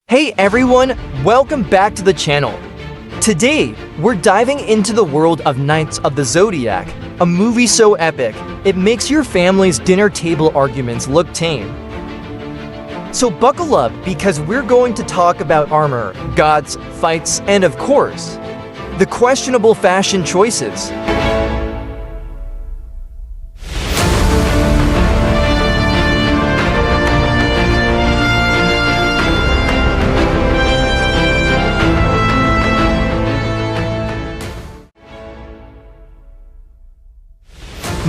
Hey everyone, welcome back to the channel. Today, we're diving into the world of Knights of the Zodiac, a movie so epic, it makes your family's dinner table arguments look tame. So buckle up because we're going to talk about armor, gods, fights, and of course, the questionable fashion choices.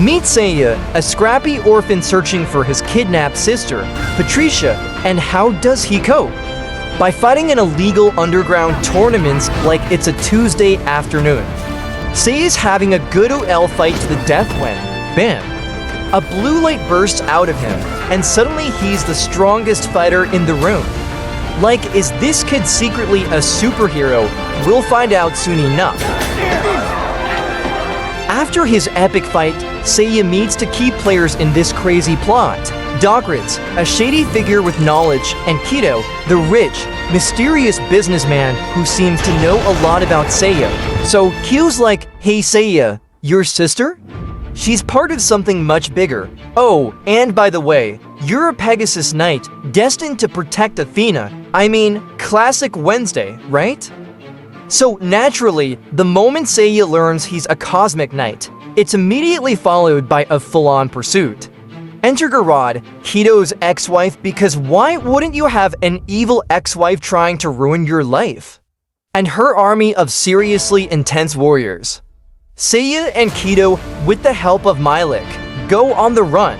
Meet Seiya, a scrappy orphan searching for his kidnapped sister, Patricia, and how does he cope? By fighting in illegal underground tournaments like it's a Tuesday afternoon. Seiya's having a good OL fight to the death when, bam, a blue light bursts out of him, and suddenly he's the strongest fighter in the room. Like, is this kid secretly a superhero? We'll find out soon enough. After his epic fight, Seiya meets the key players in this crazy plot. Dogritz, a shady figure with knowledge, and Kido, the rich, mysterious businessman who seems to know a lot about Seiya. So Kyu's like, hey Seiya, your sister? She's part of something much bigger. Oh, and by the way, you're a Pegasus Knight, destined to protect Athena. I mean, classic Wednesday, right? So naturally, the moment Seiya learns he's a Cosmic Knight, it's immediately followed by a full-on pursuit. Enter Garad, Kido's ex-wife, because why wouldn't you have an evil ex-wife trying to ruin your life? And her army of seriously intense warriors. Seiya and Kido, with the help of Milik, go on the run.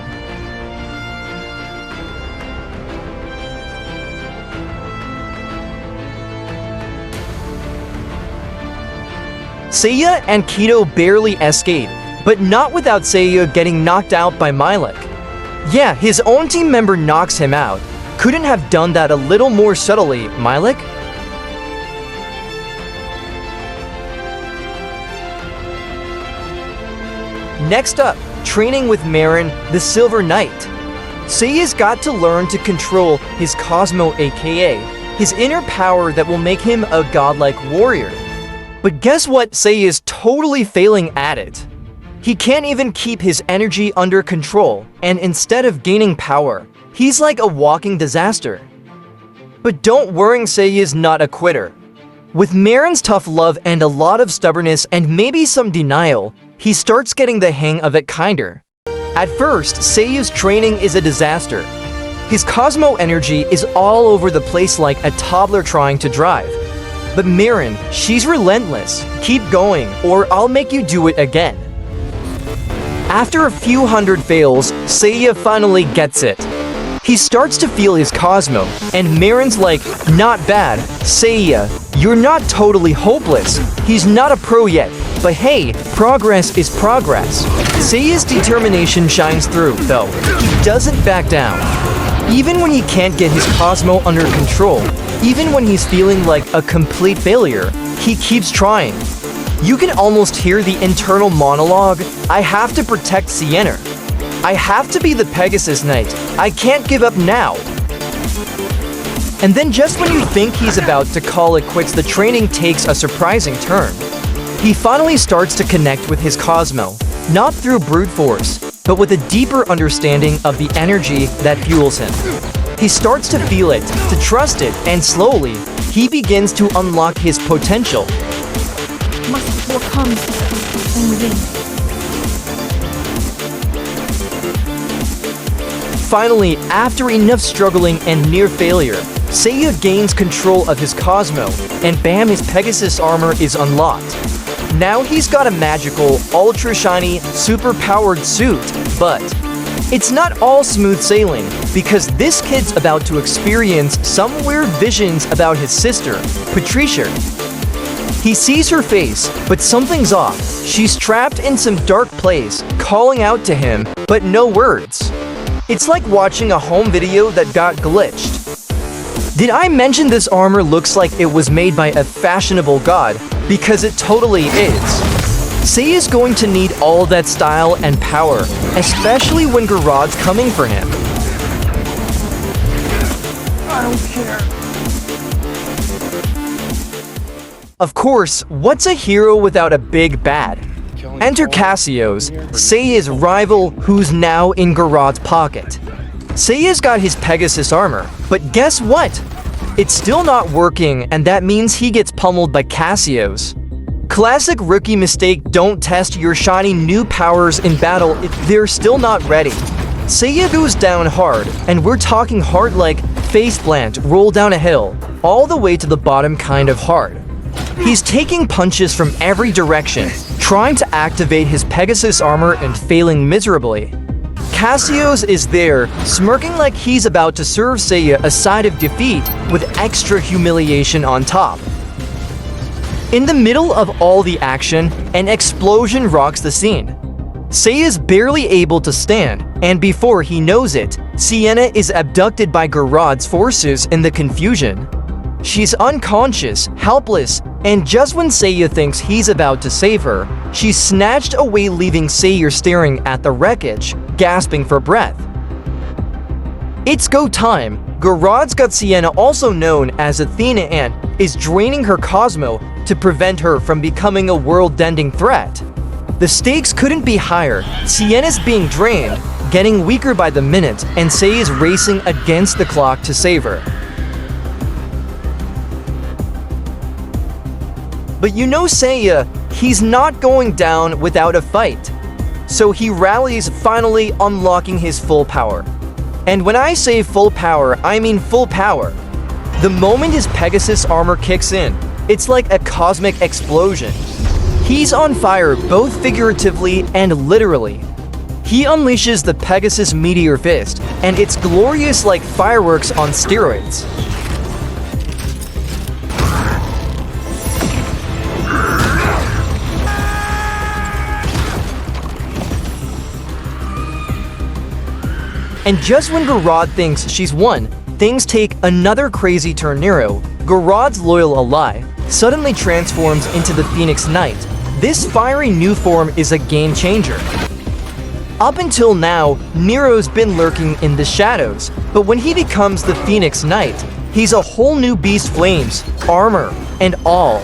Seiya and Kido barely escape, but not without Seiya getting knocked out by Milik. Yeah, his own team member knocks him out. Couldn't have done that a little more subtly, Milik? Next up, training with Marin, the Silver Knight. Seiya's got to learn to control his Cosmo, aka his inner power that will make him a godlike warrior. But guess what? Seiya's totally failing at it. He can't even keep his energy under control, and instead of gaining power, he's like a walking disaster. But don't worry, Seiya's not a quitter. With Marin's tough love and a lot of stubbornness and maybe some denial, he starts getting the hang of it kinder. At first, Seiya's training is a disaster. His Cosmo energy is all over the place like a toddler trying to drive. But Marin, she's relentless. Keep going, or I'll make you do it again. After a few hundred fails, Seiya finally gets it. He starts to feel his Cosmo, and Marin's like, not bad, Seiya, you're not totally hopeless. He's not a pro yet, but hey, progress is progress. Seiya's determination shines through, though. He doesn't back down. Even when he can't get his Cosmo under control, even when he's feeling like a complete failure, he keeps trying. You can almost hear the internal monologue, I have to protect Sienna. I have to be the Pegasus Knight. I can't give up now. And then just when you think he's about to call it quits, the training takes a surprising turn. He finally starts to connect with his Cosmo, not through brute force, but with a deeper understanding of the energy that fuels him. He starts to feel it, to trust it, and slowly, he begins to unlock his potential. What comes from within. Finally, after enough struggling and near failure, Seiya gains control of his Cosmo, and bam, his Pegasus armor is unlocked. Now he's got a magical, ultra-shiny, super-powered suit, but it's not all smooth sailing, because this kid's about to experience some weird visions about his sister, Patricia. He sees her face, but something's off. She's trapped in some dark place, calling out to him, but no words. It's like watching a home video that got glitched. Did I mention this armor looks like it was made by a fashionable god? Because it totally is. Seiya's going to need all that style and power, especially when Garad's coming for him. I don't care. Of course, what's a hero without a big bad? Enter Cassios, Seiya's rival who's now in Garad's pocket. Seiya's got his Pegasus armor, but guess what? It's still not working, and that means he gets pummeled by Cassios. Classic rookie mistake: don't test your shiny new powers in battle if they're still not ready. Seiya goes down hard, and we're talking hard like face plant, roll down a hill, all the way to the bottom kind of hard. He's taking punches from every direction, trying to activate his Pegasus armor and failing miserably. Cassios is there, smirking like he's about to serve Seiya a side of defeat with extra humiliation on top. In the middle of all the action, an explosion rocks the scene. Seiya's barely able to stand, and before he knows it, Sienna is abducted by Garad's forces in the confusion. She's unconscious, helpless, and just when Seiya thinks he's about to save her, she's snatched away, leaving Seiya staring at the wreckage, gasping for breath. It's go time. Garad's got Sienna, also known as Athena, and is draining her Cosmo to prevent her from becoming a world-ending threat. The stakes couldn't be higher. Sienna's being drained, getting weaker by the minute, and Seiya's racing against the clock to save her. But you know Seiya, he's not going down without a fight. So he rallies, finally unlocking his full power. And when I say full power, I mean full power. The moment his Pegasus armor kicks in, it's like a cosmic explosion. He's on fire both figuratively and literally. He unleashes the Pegasus Meteor Fist, and it's glorious like fireworks on steroids. And just when Garad thinks she's won, things take another crazy turn. Nero, Garad's loyal ally, suddenly transforms into the Phoenix Knight. This fiery new form is a game changer. Up until now, Nero's been lurking in the shadows, but when he becomes the Phoenix Knight, he's a whole new beast, flames, armor, and all.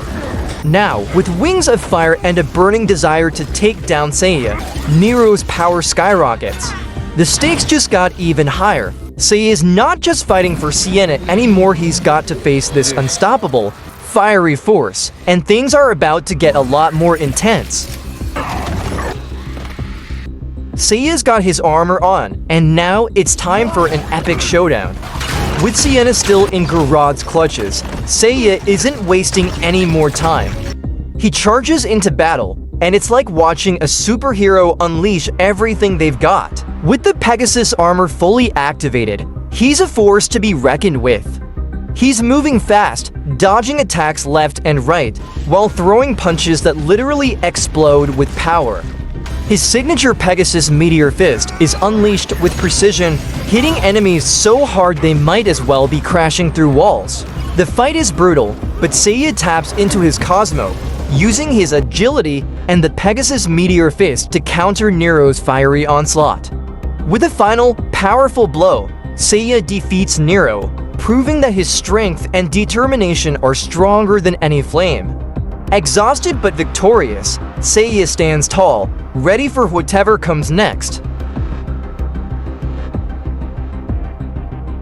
Now, with wings of fire and a burning desire to take down Seiya, Nero's power skyrockets. The stakes just got even higher. Seiya is not just fighting for Sienna anymore, he's got to face this unstoppable, fiery force, and things are about to get a lot more intense. Seiya's got his armor on, and now it's time for an epic showdown. With Sienna still in Garad's clutches, Seiya isn't wasting any more time. He charges into battle, and it's like watching a superhero unleash everything they've got. With the Pegasus armor fully activated, he's a force to be reckoned with. He's moving fast, dodging attacks left and right, while throwing punches that literally explode with power. His signature Pegasus Meteor Fist is unleashed with precision, hitting enemies so hard they might as well be crashing through walls. The fight is brutal, but Seiya taps into his Cosmo, using his agility and the Pegasus Meteor Fist to counter Nero's fiery onslaught. With a final, powerful blow, Seiya defeats Nero, proving that his strength and determination are stronger than any flame. Exhausted but victorious, Seiya stands tall, ready for whatever comes next.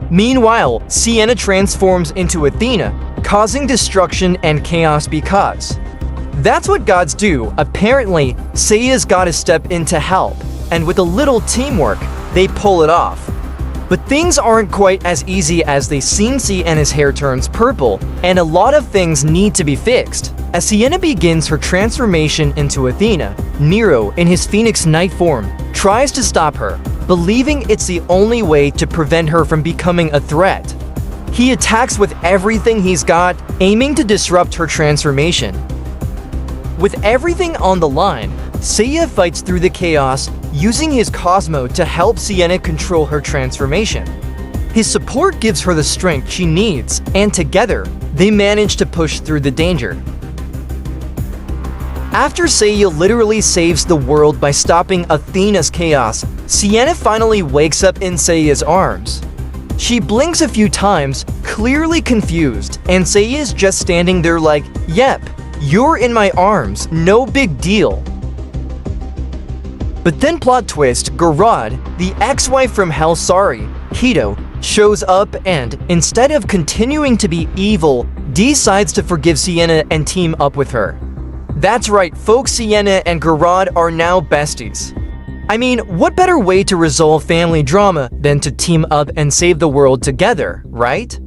Meanwhile, Sienna transforms into Athena, causing destruction and chaos because that's what gods do. Apparently, Seiya's gotta step in to help, and with a little teamwork, they pull it off. But things aren't quite as easy as they seem. Sienna's hair turns purple, and a lot of things need to be fixed. As Sienna begins her transformation into Athena, Nero, in his Phoenix Knight form, tries to stop her, believing it's the only way to prevent her from becoming a threat. He attacks with everything he's got, aiming to disrupt her transformation. With everything on the line, Seiya fights through the chaos, using his Cosmo to help Sienna control her transformation. His support gives her the strength she needs, and together, they manage to push through the danger. After Seiya literally saves the world by stopping Athena's chaos, Sienna finally wakes up in Seiya's arms. She blinks a few times, clearly confused, and Seiya's just standing there like, "Yep, You're in my arms, no big deal. But then plot twist, Garad, the ex-wife from Halsari, Hito, shows up and, instead of continuing to be evil, decides to forgive Sienna and team up with her. That's right, folks, Sienna and Garad are now besties. I mean, what better way to resolve family drama than to team up and save the world together, right?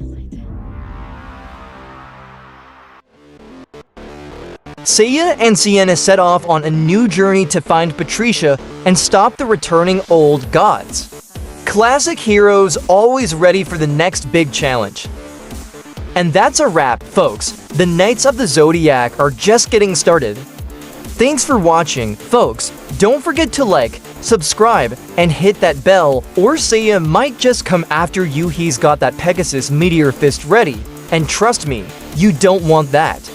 Seiya and Sienna set off on a new journey to find Patricia and stop the returning old gods. Classic heroes always ready for the next big challenge. And that's a wrap, folks. The Knights of the Zodiac are just getting started. Thanks for watching, folks. Don't forget to like, subscribe, and hit that bell, or Seiya might just come after you. He's got that Pegasus meteor fist ready. And trust me, you don't want that.